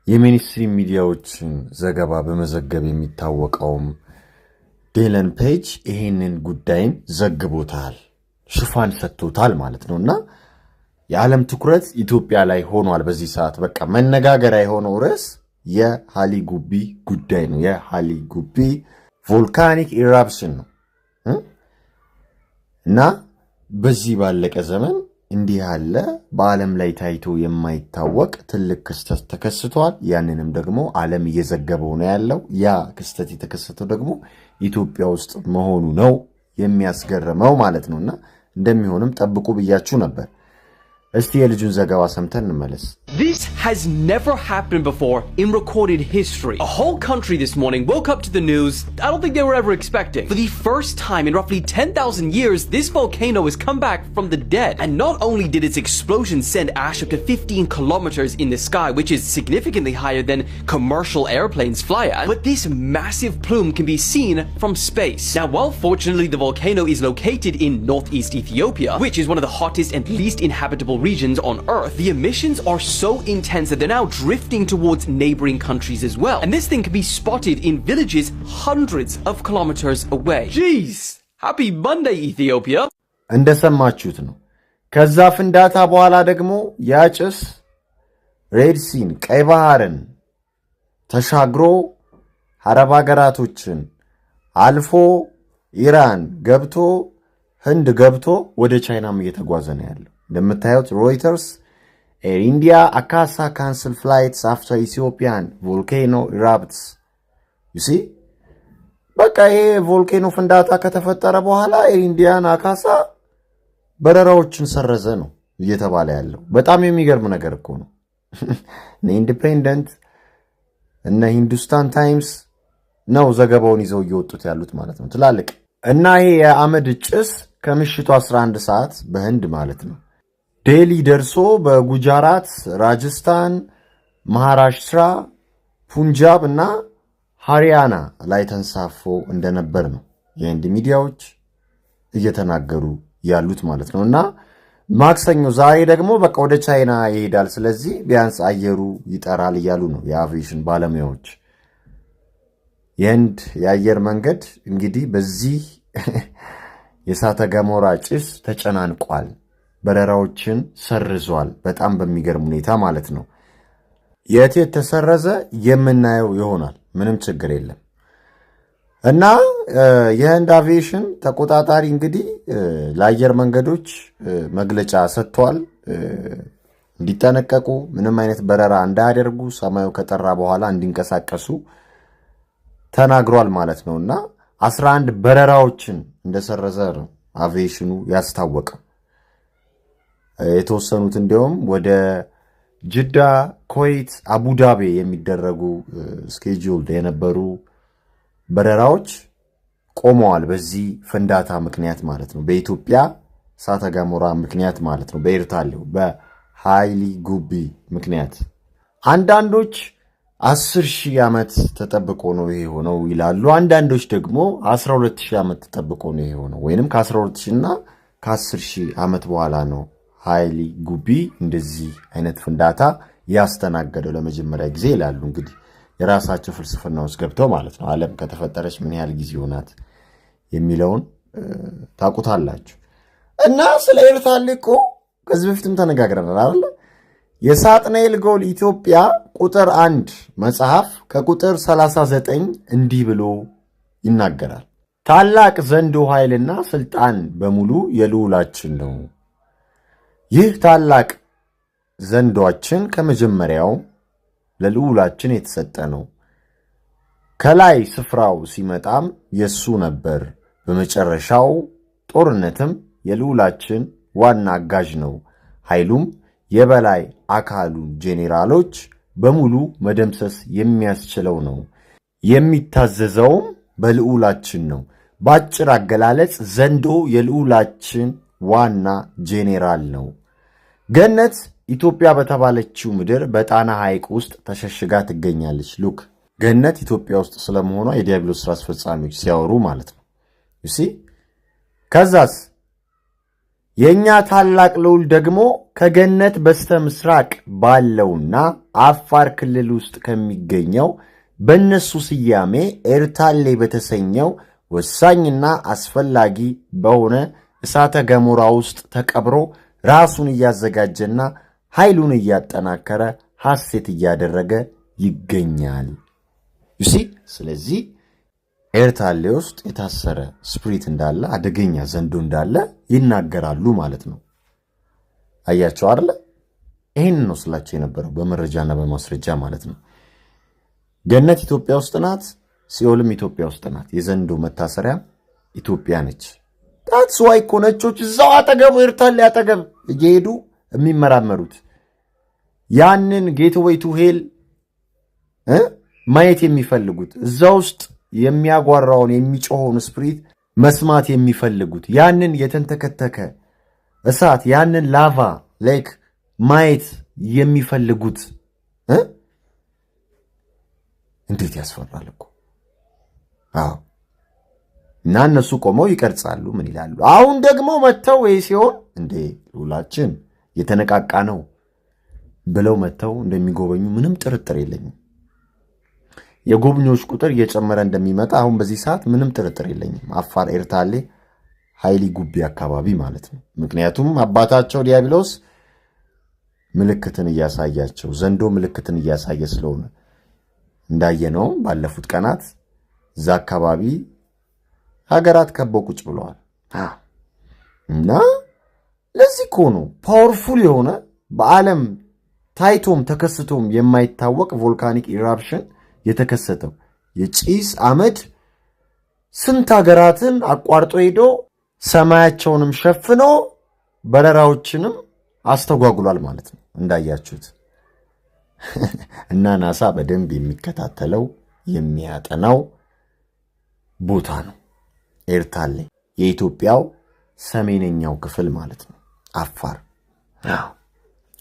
የሚኒስትሪ ሚዲያዎችን ዘገባ በመዘገብ የሚታወቀው ዴለን ፔጅ ይሄንን ጉዳይን ዘግቦታል፣ ሽፋን ሰጥቶታል ማለት ነውና የዓለም ትኩረት ኢትዮጵያ ላይ ሆኗል። በዚህ ሰዓት በቃ መነጋገሪያ የሆነው ርዕስ የሃሊ ጉቢ ጉዳይ ነው። የሃሊ ጉቢ ቮልካኒክ ኢራፕሽን ነው እና በዚህ ባለቀ ዘመን እንዲህ ያለ በዓለም ላይ ታይቶ የማይታወቅ ትልቅ ክስተት ተከስቷል። ያንንም ደግሞ ዓለም እየዘገበው ነው ያለው። ያ ክስተት የተከሰተው ደግሞ ኢትዮጵያ ውስጥ መሆኑ ነው የሚያስገርመው ማለት ነውና እንደሚሆንም ጠብቁ ብያችሁ ነበር። እስቲ የልጁን ዘገባ ሰምተን እንመለስ። This has never happened before in recorded history. A whole country this morning woke up to the news I don't think they were ever expecting. For the first time in roughly 10,000 years, this volcano has come back from the dead. And not only did its explosion send ash up to 15 kilometers in the sky, which is significantly higher than commercial airplanes fly at, but this massive plume can be seen from space. Now, while fortunately the volcano is located in northeast Ethiopia, which is one of the hottest and least inhabitable regions on Earth, the emissions are so intense that they're now drifting towards neighboring countries as well. And this thing can be spotted in villages hundreds of kilometers away. Jeez! Happy Monday, Ethiopia! እንደሰማችሁት ነው። ከዛ ፍንዳታ በኋላ ደግሞ ያጭስ ሬድ ሲን ቀይ ባህርን ተሻግሮ አረብ ሀገራቶችን አልፎ ኢራን ገብቶ ህንድ ገብቶ ወደ ቻይናም እየተጓዘ ነው ያለው። እንደምታዩት ሮይተርስ Air India Akasa cancel flights after Ethiopian volcano erupts. You see? በቃ ይሄ ቮልኬኖ ፍንዳታ ከተፈጠረ በኋላ ኤር ኢንዲያን አካሳ በረራዎችን ሰረዘ ነው እየተባለ ያለው። በጣም የሚገርም ነገር እኮ ነው። እነ ኢንዲፔንደንት እነ ሂንዱስታን ታይምስ ነው ዘገባውን ይዘው እየወጡት ያሉት ማለት ነው ትላልቅ እና ይሄ የአመድ ጭስ ከምሽቱ 11 ሰዓት በህንድ ማለት ነው ዴሊ ደርሶ በጉጃራት፣ ራጅስታን፣ መሃራሽትራ፣ ፑንጃብ እና ሃሪያና ላይ ተንሳፎ እንደነበር ነው የህንድ ሚዲያዎች እየተናገሩ ያሉት ማለት ነውና ማክሰኞ ዛሬ ደግሞ በቃ ወደ ቻይና ይሄዳል። ስለዚህ ቢያንስ አየሩ ይጠራል እያሉ ነው የአቪዬሽን ባለሙያዎች። የህንድ የአየር መንገድ እንግዲህ በዚህ የእሳተ ገሞራ ጭስ ተጨናንቋል። በረራዎችን ሰርዟል። በጣም በሚገርም ሁኔታ ማለት ነው። የት ተሰረዘ የምናየው ይሆናል። ምንም ችግር የለም እና የህንድ አቪዬሽን ተቆጣጣሪ እንግዲህ ለአየር መንገዶች መግለጫ ሰጥቷል። እንዲጠነቀቁ፣ ምንም አይነት በረራ እንዳያደርጉ፣ ሰማዩ ከጠራ በኋላ እንዲንቀሳቀሱ ተናግሯል ማለት ነውና 11 በረራዎችን እንደሰረዘ ነው አቪዬሽኑ ያስታወቀው። የተወሰኑት እንዲያውም ወደ ጅዳ፣ ኩዌት፣ አቡዳቢ የሚደረጉ ስኬጁልድ የነበሩ በረራዎች ቆመዋል። በዚህ ፍንዳታ ምክንያት ማለት ነው። በኢትዮጵያ እሳተ ገሞራ ምክንያት ማለት ነው። በኤርታሌው በሃይሊ ጉቢ ምክንያት አንዳንዶች 10,000 ዓመት ተጠብቆ ነው ይሄ ሆነው ይላሉ። አንዳንዶች ደግሞ 12,000 ዓመት ተጠብቆ ነው ይሄ ሆነው ወይንም ከ12,000 እና ከ10,000 ዓመት በኋላ ነው ሃይሊ ጉቢ እንደዚህ አይነት ፍንዳታ ያስተናገደው ለመጀመሪያ ጊዜ ይላሉ። እንግዲህ የራሳቸው ፍልስፍና ውስጥ ገብተው ማለት ነው። ዓለም ከተፈጠረች ምን ያህል ጊዜ ሆናት የሚለውን ታውቁታላችሁ። እና ስለ ኤርታሌ እኮ ከዚህ በፊትም ተነጋግረናል አይደል? የሳጥናኤል ጎል ኢትዮጵያ ቁጥር 1 መጽሐፍ ከቁጥር 39 እንዲህ ብሎ ይናገራል። ታላቅ ዘንዶ ኃይልና ስልጣን በሙሉ የልዑላችን ነው። ይህ ታላቅ ዘንዶአችን ከመጀመሪያው ለልዑላችን የተሰጠ ነው። ከላይ ስፍራው ሲመጣም የሱ ነበር። በመጨረሻው ጦርነትም የልዑላችን ዋና አጋዥ ነው። ኃይሉም የበላይ አካሉን ጄኔራሎች በሙሉ መደምሰስ የሚያስችለው ነው። የሚታዘዘውም በልዑላችን ነው። በአጭር አገላለጽ ዘንዶ የልዑላችን ዋና ጄኔራል ነው። ገነት ኢትዮጵያ በተባለችው ምድር በጣና ሐይቅ ውስጥ ተሸሽጋ ትገኛለች። ሉክ ገነት ኢትዮጵያ ውስጥ ስለመሆኗ የዲያብሎስ ስራ አስፈጻሚዎች ሲያወሩ ማለት ነው። ዩሲ ከዛስ የኛ ታላቅ ልዑል ደግሞ ከገነት በስተ ምስራቅ ባለውና አፋር ክልል ውስጥ ከሚገኘው በእነሱ ስያሜ ኤርታሌ በተሰኘው ወሳኝና አስፈላጊ በሆነ እሳተ ገሞራ ውስጥ ተቀብሮ ራሱን እያዘጋጀና ኃይሉን እያጠናከረ ሐሴት እያደረገ ይገኛል። ዩሲ ስለዚህ ኤርታሌ ውስጥ የታሰረ ስፕሪት እንዳለ አደገኛ ዘንዶ እንዳለ ይናገራሉ ማለት ነው። አያቸው አይደለ? ይሄን ነው ስላቸው የነበረው በመረጃና በማስረጃ ማለት ነው። ገነት ኢትዮጵያ ውስጥ ናት፣ ሲኦልም ኢትዮጵያ ውስጥ ናት። የዘንዶ መታሰሪያ ኢትዮጵያ ነች። ታትስ ዋይ እኮ ነጮች እዛው አጠገቡ ኤርታሌ አጠገብ እየሄዱ የሚመራመሩት ያንን ጌትዌይ ቱ ሄል ማየት የሚፈልጉት እዛ ውስጥ የሚያጓራውን የሚጮኸውን ስፕሪት መስማት የሚፈልጉት ያንን የተንተከተከ እሳት ያንን ላቫ ላይክ ማየት የሚፈልጉት እንዴት ያስፈራል እኮ። አዎ እና እነሱ ቆመው ይቀርጻሉ። ምን ይላሉ? አሁን ደግሞ መተው ወይ ሲሆን እንዴ ሁላችን የተነቃቃ ነው ብለው መተው እንደሚጎበኙ ምንም ጥርጥር የለኝም። የጎብኚዎች ቁጥር እየጨመረ እንደሚመጣ አሁን በዚህ ሰዓት ምንም ጥርጥር የለኝም። አፋር ኤርታሌ ኃይሊ ጉቢ አካባቢ ማለት ነው። ምክንያቱም አባታቸው ዲያብሎስ ምልክትን እያሳያቸው ዘንዶ ምልክትን እያሳየ ስለሆነ እንዳየነው ባለፉት ቀናት እዛ አካባቢ ሀገራት ከበው ቁጭ ብለዋል እና ለዚህ እኮ ነው ፓወርፉል የሆነ በዓለም ታይቶም ተከስቶም የማይታወቅ ቮልካኒክ ኢራፕሽን የተከሰተው። የጭስ አመድ ስንት ሀገራትን አቋርጦ ሄዶ ሰማያቸውንም ሸፍኖ በረራዎችንም አስተጓጉሏል ማለት ነው እንዳያችሁት። እና ናሳ በደንብ የሚከታተለው የሚያጠናው ቦታ ነው ኤርታሌ፣ የኢትዮጵያው ሰሜነኛው ክፍል ማለት ነው። አፋር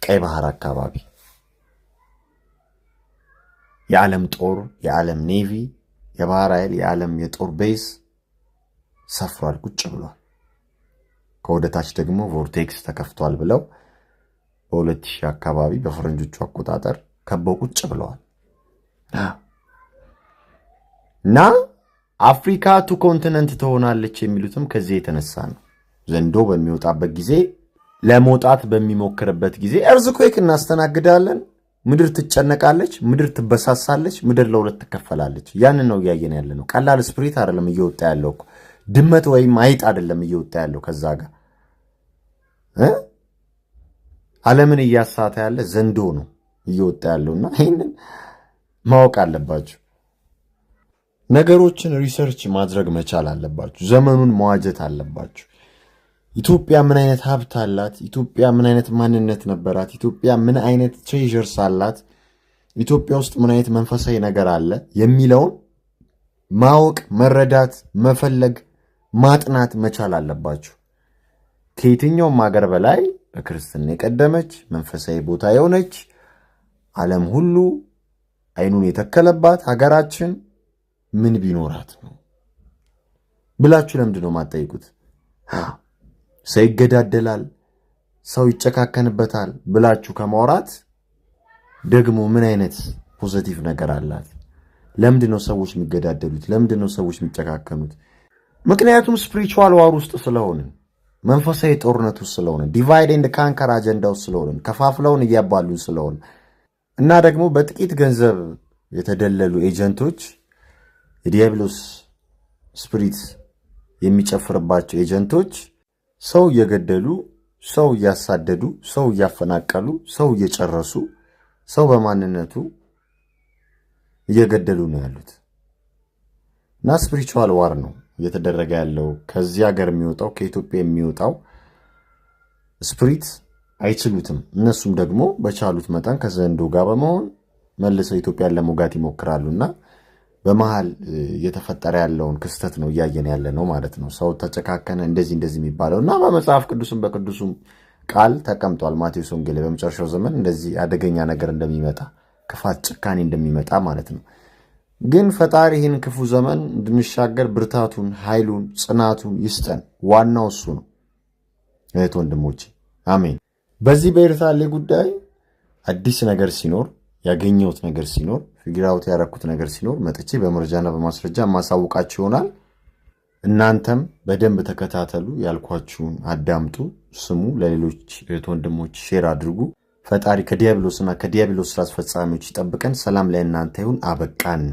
ቀይ ባህር አካባቢ የዓለም ጦር፣ የዓለም ኔቪ፣ የባህር ኃይል፣ የዓለም የጦር ቤዝ ሰፍሯል፣ ቁጭ ብሏል። ከወደታች ደግሞ ቮርቴክስ ተከፍቷል ብለው በ2000 አካባቢ በፈረንጆቹ አቆጣጠር ከበው ቁጭ ብለዋል። እና አፍሪካ ቱ ኮንቲነንት ትሆናለች የሚሉትም ከዚህ የተነሳ ነው። ዘንዶ በሚወጣበት ጊዜ ለመውጣት በሚሞክርበት ጊዜ እርዝኩዌክ እናስተናግዳለን። ምድር ትጨነቃለች፣ ምድር ትበሳሳለች፣ ምድር ለሁለት ትከፈላለች። ያንን ነው እያየን ያለ ነው። ቀላል ስፕሪት አይደለም እየወጣ ያለው እኮ ድመት ወይም አይጥ አይደለም እየወጣ ያለው ከዛ ጋር ዓለምን እያሳተ ያለ ዘንዶ ነው እየወጣ ያለውና ይሄንን ማወቅ አለባችሁ። ነገሮችን ሪሰርች ማድረግ መቻል አለባችሁ። ዘመኑን መዋጀት አለባችሁ። ኢትዮጵያ ምን አይነት ሀብት አላት? ኢትዮጵያ ምን አይነት ማንነት ነበራት? ኢትዮጵያ ምን አይነት ትሬዠርስ አላት? ኢትዮጵያ ውስጥ ምን አይነት መንፈሳዊ ነገር አለ የሚለውን ማወቅ፣ መረዳት፣ መፈለግ፣ ማጥናት መቻል አለባችሁ። ከየትኛውም ሀገር በላይ በክርስትና የቀደመች መንፈሳዊ ቦታ የሆነች ዓለም ሁሉ አይኑን የተከለባት ሀገራችን ምን ቢኖራት ነው ብላችሁ ለምንድን ነው የማትጠይቁት? ሰው ይገዳደላል፣ ሰው ይጨካከንበታል ብላችሁ ከማውራት ደግሞ ምን አይነት ፖዚቲቭ ነገር አላት? ለምንድን ነው ሰዎች የሚገዳደሉት? ለምንድን ነው ሰዎች የሚጨካከኑት? ምክንያቱም ስፒሪቹዋል ዋር ውስጥ ስለሆንን፣ መንፈሳዊ ጦርነት ውስጥ ስለሆንን፣ ዲቫይድ ኤንድ ካንከር አጀንዳ ውስጥ ስለሆንን፣ ከፋፍለውን እያባሉን ስለሆን እና ደግሞ በጥቂት ገንዘብ የተደለሉ ኤጀንቶች የዲያብሎስ ስፒሪት የሚጨፍርባቸው ኤጀንቶች ሰው እየገደሉ፣ ሰው እያሳደዱ፣ ሰው እያፈናቀሉ፣ ሰው እየጨረሱ፣ ሰው በማንነቱ እየገደሉ ነው ያሉት እና ስፒሪቹዋል ዋር ነው እየተደረገ ያለው። ከዚህ ሀገር የሚወጣው ከኢትዮጵያ የሚወጣው ስፒሪት አይችሉትም። እነሱም ደግሞ በቻሉት መጠን ከዘንዶ ጋር በመሆን መልሰው ኢትዮጵያን ለመውጋት ይሞክራሉና በመሃል እየተፈጠረ ያለውን ክስተት ነው እያየን ያለ ነው ማለት ነው። ሰው ተጨካከነ እንደዚህ የሚባለው እና በመጽሐፍ ቅዱስም በቅዱሱም ቃል ተቀምጧል። ማቴዎስ ወንጌል በመጨረሻው ዘመን እንደዚህ አደገኛ ነገር እንደሚመጣ፣ ክፋት፣ ጭካኔ እንደሚመጣ ማለት ነው። ግን ፈጣሪ ይህን ክፉ ዘመን እንድንሻገር ብርታቱን፣ ኃይሉን፣ ጽናቱን ይስጠን። ዋናው እሱ ነው እህት ወንድሞቼ፣ አሜን። በዚህ በኤርታሌ ጉዳይ አዲስ ነገር ሲኖር ያገኘሁት ነገር ሲኖር ፊግር አውት ያደረኩት ነገር ሲኖር መጥቼ በመረጃና በማስረጃ ማሳውቃችሁ ይሆናል። እናንተም በደንብ ተከታተሉ፣ ያልኳችሁን አዳምጡ፣ ስሙ፣ ለሌሎች እህት ወንድሞች ሼር አድርጉ። ፈጣሪ ከዲያብሎስና ከዲያብሎስ ስራ አስፈጻሚዎች ይጠብቀን። ሰላም ለእናንተ ይሁን። አበቃን።